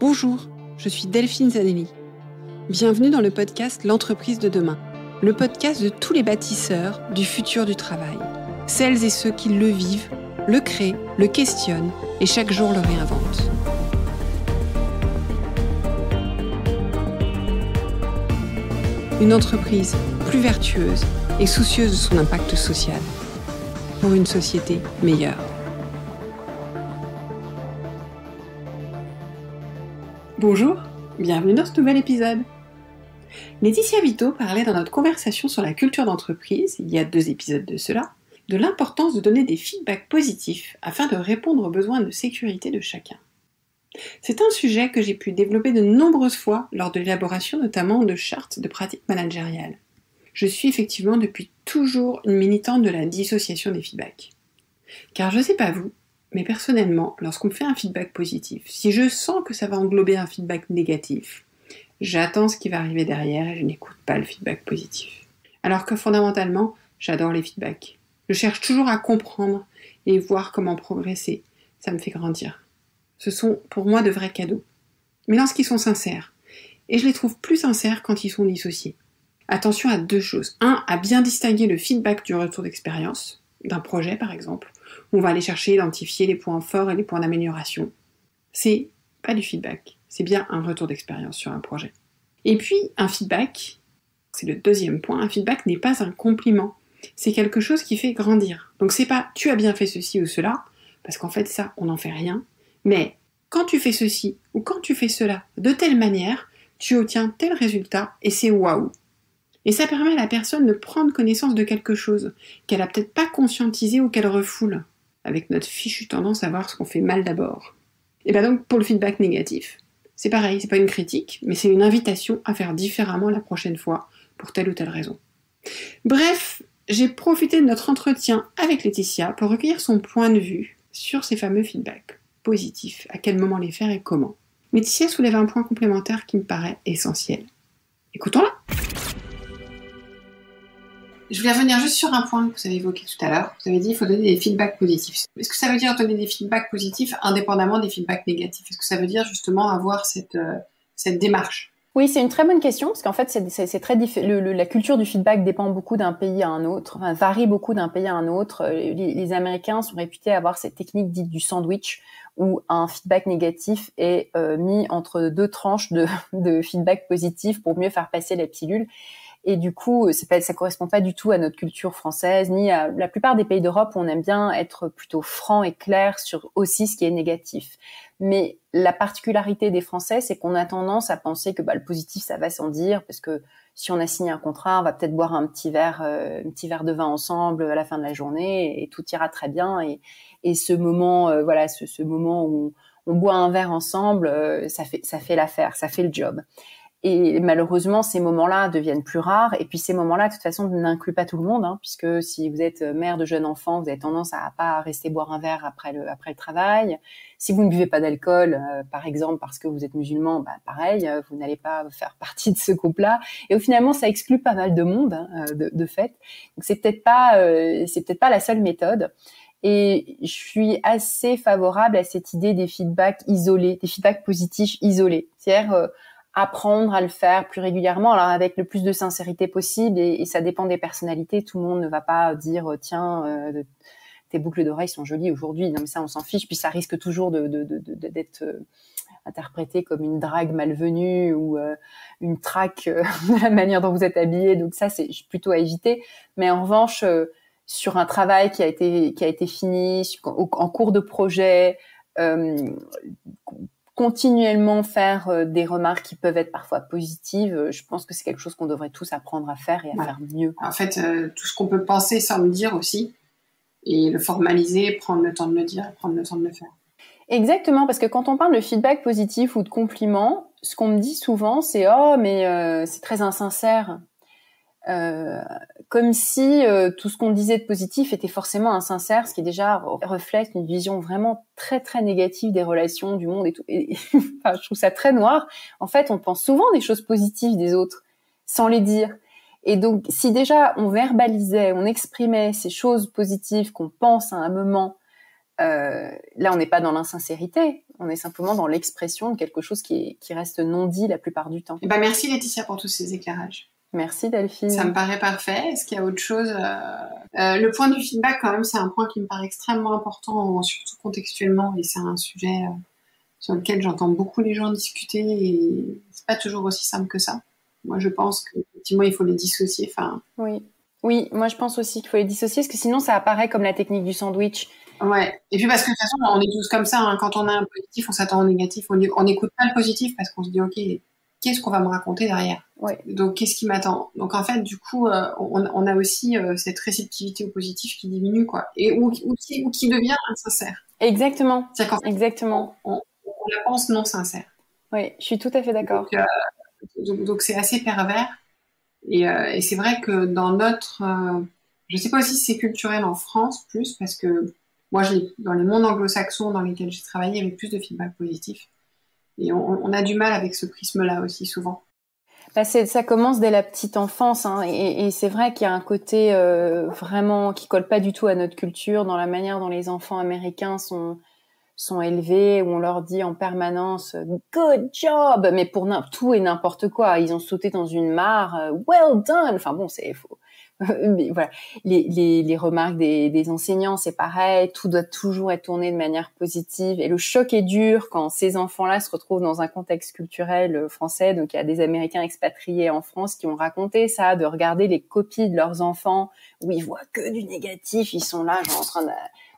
Bonjour, je suis Delphine Zanelli. Bienvenue dans le podcast L'entreprise de demain, le podcast de tous les bâtisseurs du futur du travail. Celles et ceux qui le vivent, le créent, le questionnent et chaque jour le réinventent. Une entreprise plus vertueuse et soucieuse de son impact social pour une société meilleure. Bonjour, bienvenue dans ce nouvel épisode. Laetitia Vito parlait dans notre conversation sur la culture d'entreprise, il y a 2 épisodes de cela, de l'importance de donner des feedbacks positifs afin de répondre aux besoins de sécurité de chacun. C'est un sujet que j'ai pu développer de nombreuses fois lors de l'élaboration notamment de chartes de pratiques managériales. Je suis effectivement depuis toujours une militante de la dissociation des feedbacks. Car je ne sais pas vous, mais personnellement, lorsqu'on me fait un feedback positif, si je sens que ça va englober un feedback négatif, j'attends ce qui va arriver derrière et je n'écoute pas le feedback positif. Alors que fondamentalement, j'adore les feedbacks. Je cherche toujours à comprendre et voir comment progresser. Ça me fait grandir. Ce sont pour moi de vrais cadeaux. Mais lorsqu'ils sont sincères. Et je les trouve plus sincères quand ils sont dissociés. Attention à 2 choses. 1, à bien distinguer le feedback du retour d'expérience, d'un projet par exemple, où on va aller chercher, identifier les points forts et les points d'amélioration. C'est pas du feedback, c'est bien un retour d'expérience sur un projet. Et puis, un feedback, c'est le 2e point, un feedback n'est pas un compliment. C'est quelque chose qui fait grandir. Donc c'est pas « tu as bien fait ceci ou cela », parce qu'en fait ça, on n'en fait rien. Mais quand tu fais ceci ou quand tu fais cela de telle manière, tu obtiens tel résultat et c'est waouh. Et ça permet à la personne de prendre connaissance de quelque chose qu'elle n'a peut-être pas conscientisé ou qu'elle refoule, avec notre fichue tendance à voir ce qu'on fait mal d'abord. Et bien donc pour le feedback négatif, c'est pareil, c'est pas une critique, mais c'est une invitation à faire différemment la prochaine fois pour telle ou telle raison. Bref, j'ai profité de notre entretien avec Laetitia pour recueillir son point de vue sur ces fameux feedbacks positifs, à quel moment les faire et comment. Laetitia soulève un point complémentaire qui me paraît essentiel. Écoutons-la. Je voulais revenir juste sur un point que vous avez évoqué tout à l'heure. Vous avez dit qu'il faut donner des feedbacks positifs. Est-ce que ça veut dire donner des feedbacks positifs indépendamment des feedbacks négatifs? Est-ce que ça veut dire justement avoir cette démarche? Oui, c'est une très bonne question, parce qu'en fait, c'est très la culture du feedback dépend beaucoup d'un pays à un autre, enfin, varie beaucoup d'un pays à un autre. Les Américains sont réputés avoir cette technique dite du sandwich, où un feedback négatif est mis entre 2 tranches de feedback positif pour mieux faire passer la pilule. Et du coup, ça correspond pas du tout à notre culture française, ni à la plupart des pays d'Europe où on aime bien être plutôt franc et clair sur aussi ce qui est négatif. Mais la particularité des Français, c'est qu'on a tendance à penser que le positif, ça va sans dire, parce que si on a signé un contrat, on va peut-être boire un petit verre de vin ensemble à la fin de la journée et tout ira très bien. Et ce moment, ce moment où on boit un verre ensemble, ça fait l'affaire, ça fait le job. Et malheureusement, ces moments-là deviennent plus rares. Et puis ces moments-là, de toute façon, n'incluent pas tout le monde, puisque si vous êtes mère de jeunes enfants, vous avez tendance à pas rester boire un verre après le travail. Si vous ne buvez pas d'alcool, par exemple, parce que vous êtes musulman, pareil, vous n'allez pas faire partie de ce groupe-là. Et finalement, ça exclut pas mal de monde, de fait. Donc c'est peut-être pas la seule méthode. Et je suis assez favorable à cette idée des feedbacks isolés, des feedbacks positifs isolés. C'est-à-dire apprendre à le faire plus régulièrement, alors avec le plus de sincérité possible, et ça dépend des personnalités. Tout le monde ne va pas dire tiens, tes boucles d'oreilles sont jolies aujourd'hui. Non mais ça on s'en fiche, puis ça risque toujours d'être interprété comme une drague malvenue ou une traque de la manière dont vous êtes habillé. Donc ça c'est plutôt à éviter. Mais en revanche, sur un travail qui a été fini, en cours de projet, continuellement faire des remarques qui peuvent être parfois positives, je pense que c'est quelque chose qu'on devrait tous apprendre à faire et à faire mieux. En fait, tout ce qu'on peut penser sans le dire aussi, et le formaliser, prendre le temps de le dire et prendre le temps de le faire. Exactement, parce que quand on parle de feedback positif ou de compliments, ce qu'on me dit souvent, c'est « Oh, mais c'est très insincère ». Comme si tout ce qu'on disait de positif était forcément insincère, ce qui déjà reflète une vision vraiment très très négative des relations, du monde et tout. Enfin, je trouve ça très noir. En fait, on pense souvent des choses positives des autres sans les dire. Et donc, si déjà on verbalisait, on exprimait ces choses positives qu'on pense à un moment, là on n'est pas dans l'insincérité, On est simplement dans l'expression de quelque chose qui reste non dit la plupart du temps. Et merci Laetitia pour tous ces éclairages. Merci Delphine. Ça me paraît parfait. Est-ce qu'il y a autre chose Le point du feedback, quand même, c'est un point qui me paraît extrêmement important, surtout contextuellement, et c'est un sujet sur lequel j'entends beaucoup les gens discuter, et c'est pas toujours aussi simple que ça. Moi, je pense qu'effectivement, il faut les dissocier. Oui, moi je pense aussi qu'il faut les dissocier, parce que sinon ça apparaît comme la technique du sandwich. Ouais, et puis parce que de toute façon, on est tous comme ça, hein. Quand on a un positif, on s'attend au négatif, on n'écoute pas le positif parce qu'on se dit, ok, qu'est-ce qu'on va me raconter derrière? Ouais. Donc, qu'est-ce qui m'attend? Donc, en fait, du coup, on a aussi cette réceptivité au positif qui diminue, quoi, et ou qui devient insincère. Exactement. C'est-à-dire qu'en fait, exactement. On la pense non sincère. Oui, je suis tout à fait d'accord. Donc c'est assez pervers, et c'est vrai que dans notre... je sais pas aussi si c'est culturel en France, plus, parce que moi, dans les mondes anglo-saxons dans lesquels j'ai travaillé, il y avait plus de feedback positif. Et on a du mal avec ce prisme-là aussi, souvent. Ça commence dès la petite enfance, hein, et c'est vrai qu'il y a un côté vraiment qui colle pas du tout à notre culture, dans la manière dont les enfants américains sont élevés, où on leur dit en permanence « good job », mais pour tout et n'importe quoi. Ils ont sauté dans une mare « well done ». Enfin bon, c'est faux. Mais voilà, les remarques des enseignants, c'est pareil, tout doit toujours être tourné de manière positive, et le choc est dur quand ces enfants-là se retrouvent dans un contexte culturel français. Donc il y a des Américains expatriés en France qui ont raconté ça, de regarder les copies de leurs enfants où ils voient que du négatif, ils sont là genre en train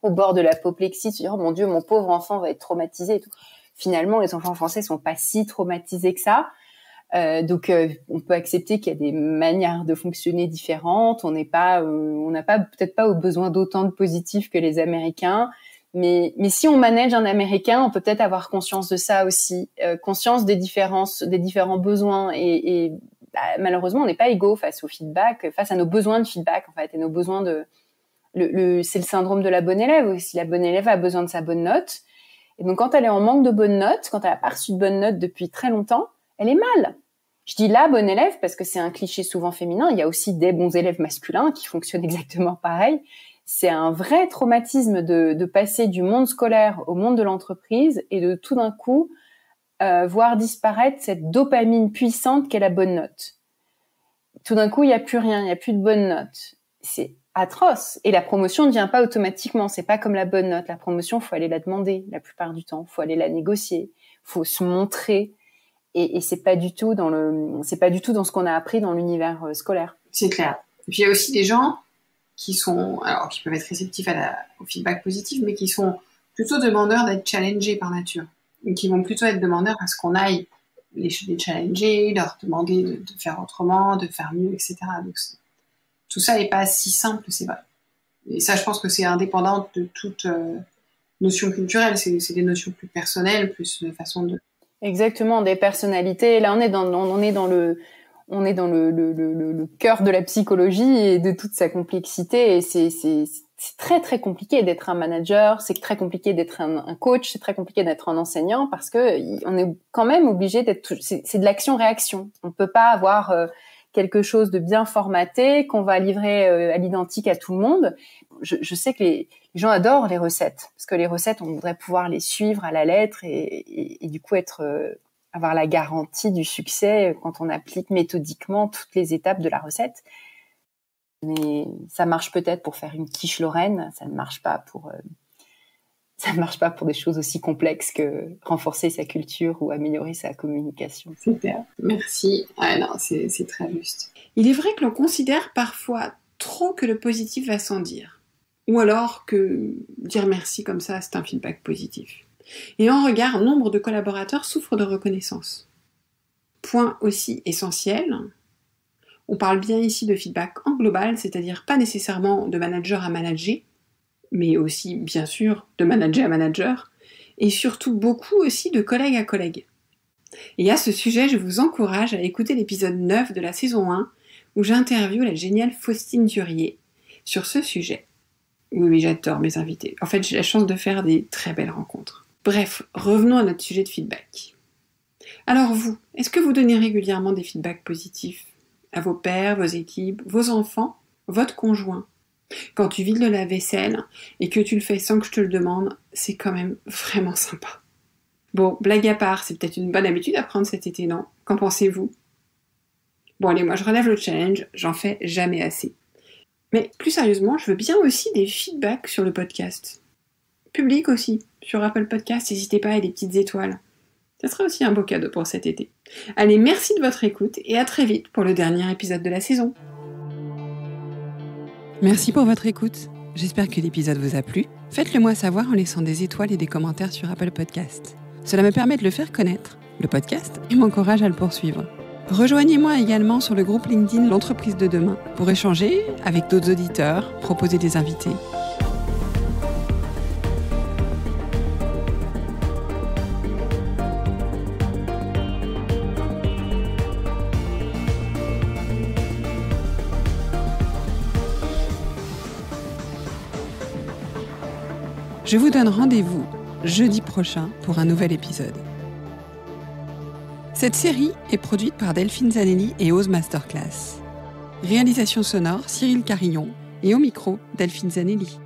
au bord de l'apoplexie, de se dire « oh mon Dieu, mon pauvre enfant va être traumatisé » et tout. Finalement, les enfants français sont pas si traumatisés que ça. Donc on peut accepter qu'il y a des manières de fonctionner différentes. On n'a peut-être pas besoin d'autant de positif que les Américains, mais si on manage un Américain, on peut peut-être avoir conscience de ça aussi, conscience des différences, des différents besoins, et malheureusement on n'est pas égaux face au feedback, face à nos besoins de feedback en fait, et nos besoins de c'est le syndrome de la bonne élève aussi. La bonne élève a besoin de sa bonne note, et donc quand elle est en manque de bonne note, quand elle a pas reçu de bonne note depuis très longtemps, elle est mal. Je dis la bonne élève parce que c'est un cliché souvent féminin. Il y a aussi des bons élèves masculins qui fonctionnent exactement pareil. C'est un vrai traumatisme de passer du monde scolaire au monde de l'entreprise et de tout d'un coup voir disparaître cette dopamine puissante qu'est la bonne note. Tout d'un coup, il n'y a plus rien, il n'y a plus de bonne note. C'est atroce. Et la promotion ne vient pas automatiquement. C'est pas comme la bonne note. La promotion, faut aller la demander la plupart du temps. Faut aller la négocier. Faut se montrer. Et c'est pas du tout dans ce qu'on a appris dans l'univers scolaire. C'est clair. Et puis il y a aussi des gens qui peuvent être réceptifs au feedback positif, mais qui sont plutôt demandeurs d'être challengés par nature. Et qui vont plutôt être demandeurs à ce qu'on aille les challenger, leur demander de faire autrement, de faire mieux, etc. Donc, tout ça n'est pas si simple, c'est vrai. Et ça, je pense que c'est indépendant de toute notion culturelle. C'est des notions plus personnelles, plus de façon de... Exactement, des personnalités. Là, on est dans le cœur de la psychologie et de toute sa complexité. Et c'est très très compliqué d'être un manager. C'est très compliqué d'être un coach. C'est très compliqué d'être un enseignant parce que on est quand même obligé d'être. C'est de l'action-réaction. On peut pas avoir quelque chose de bien formaté qu'on va livrer à l'identique à tout le monde. Je sais que les gens adorent les recettes, parce que les recettes, on voudrait pouvoir les suivre à la lettre et du coup avoir la garantie du succès quand on applique méthodiquement toutes les étapes de la recette. Mais ça marche peut-être pour faire une quiche lorraine, ça ne marche pas pour des choses aussi complexes que renforcer sa culture ou améliorer sa communication. Super, merci. Ah non, c'est très juste. Il est vrai que l'on considère parfois trop que le positif va sans dire. Ou alors que dire merci comme ça, c'est un feedback positif. Et en regard, nombre de collaborateurs souffrent de reconnaissance. Point aussi essentiel, on parle bien ici de feedback en global, c'est-à-dire pas nécessairement de manager à manager, mais aussi, bien sûr, de manager à manager, et surtout beaucoup aussi de collègue à collègue. Et à ce sujet, je vous encourage à écouter l'épisode 9 de la saison 1, où j'interviewe la géniale Faustine Durier sur ce sujet. Oui, j'adore mes invités. En fait, j'ai la chance de faire des très belles rencontres. Bref, revenons à notre sujet de feedback. Alors vous, est-ce que vous donnez régulièrement des feedbacks positifs à vos pairs, vos équipes, vos enfants, votre conjoint? Quand tu vides le lave-vaisselle et que tu le fais sans que je te le demande, c'est quand même vraiment sympa. Bon, blague à part, c'est peut-être une bonne habitude à prendre cet été, non? Qu'en pensez-vous? Bon allez, moi je relève le challenge, j'en fais jamais assez. Mais plus sérieusement, je veux bien aussi des feedbacks sur le podcast. Public aussi, sur Apple Podcast, n'hésitez pas à des petites étoiles. Ça sera aussi un beau cadeau pour cet été. Allez, merci de votre écoute et à très vite pour le dernier épisode de la saison. Merci pour votre écoute. J'espère que l'épisode vous a plu. Faites-le moi savoir en laissant des étoiles et des commentaires sur Apple Podcast. Cela me permet de le faire connaître, le podcast, et m'encourage à le poursuivre. Rejoignez-moi également sur le groupe LinkedIn L'Entreprise de demain pour échanger avec d'autres auditeurs, proposer des invités. Je vous donne rendez-vous jeudi prochain pour un nouvel épisode. Cette série est produite par Delphine Zanelli et Ose Masterclass. Réalisation sonore Cyril Carillon et au micro Delphine Zanelli.